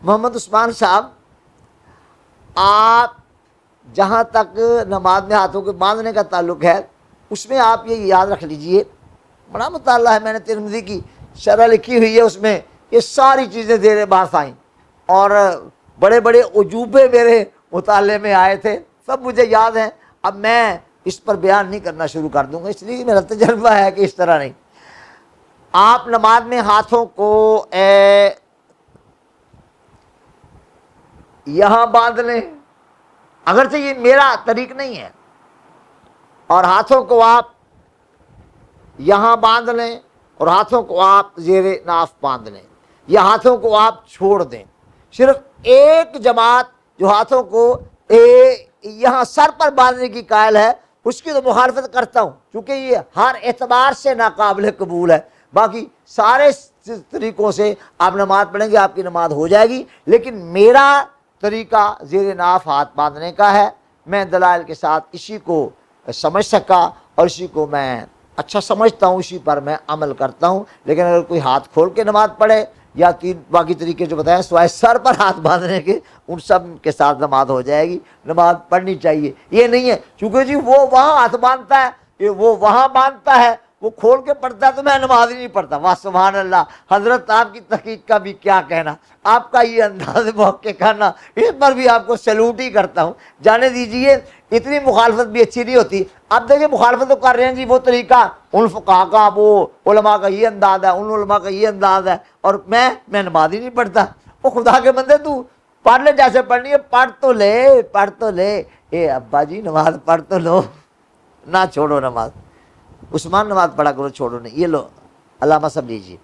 محمد عثمان صاحب، آپ جہاں تک نماز میں ہاتھوں کے باندھنے کا تعلق ہے، اس میں آپ یہ یاد رکھ لیجئے، بڑا مطالعہ ہے، میں نے ترمذی کی شرح لکھی ہوئی ہے، اس میں یہ ساری چیزیں زیر بحث آئیں، اور بڑے بڑے عجوبے میرے مطالعے میں آئے تھے، سب مجھے یاد ہیں۔ اب میں اس پر بیان نہیں کرنا شروع کر دوں گا، اس لیے میرا تجربہ ہے کہ اس طرح نہیں۔ آپ نماز میں ہاتھوں کو یہاں باندھ لیں، اگرچہ یہ میرا طریق نہیں ہے، اور ہاتھوں کو آپ یہاں باندھ لیں اور ہاتھوں کو آپ زیر ناف باندھ لیں، یا ہاتھوں کو آپ چھوڑ دیں۔ صرف ایک جماعت جو ہاتھوں کو یہاں سر پر باندھنے کی قائل ہے، اس کی تو مخالفت کرتا ہوں، کیونکہ یہ ہر اعتبار سے ناقابل قبول ہے۔ باقی سارے طریقوں سے آپ نماز پڑھیں گے، آپ کی نماز ہو جائے گی، لیکن میرا طریقہ زیر ناف ہاتھ باندھنے کا ہے۔ میں دلائل کے ساتھ اسی کو سمجھ سکا اور اسی کو میں اچھا سمجھتا ہوں، اسی پر میں عمل کرتا ہوں۔ لیکن اگر کوئی ہاتھ کھول کے نماز پڑھے یا باقی طریقے جو بتائیں سوائے سر پر ہاتھ باندھنے کے، ان سب کے ساتھ نماز ہو جائے گی، نماز پڑھنی چاہیے۔ یہ نہیں ہے چونکہ جی وہ وہاں ہاتھ باندھتا ہے، وہ وہاں باندھتا ہے، وہ کھول کے پڑھتا ہے تو میں نماز ہی نہیں پڑھتا۔ واہ سبحان اللہ، حضرت آپ کی تحقیق کا بھی کیا کہنا، آپ کا یہ انداز موقع کرنا، اس پر بھی آپ کو سیلوٹ ہی کرتا ہوں۔ جانے دیجئے، اتنی مخالفت بھی اچھی نہیں ہوتی۔ اب دیکھیں مخالفت تو کر رہے ہیں جی، وہ طریقہ ان فقہاء کا، وہ علماء کا یہ انداز ہے، ان علماء کا یہ انداز ہے، اور میں نماز ہی نہیں پڑھتا۔ وہ خدا کے بندے تو پڑھ لے جیسے پڑھنی ہے، پڑھ تو لے، پڑھ تو لے۔ اے ابا جی نماز پڑھ تو لو، نہ چھوڑو نماز۔ عثمان نماز پڑھا کرو، چھوڑو نہیں۔ یہ لو علامہ سب لیجیے۔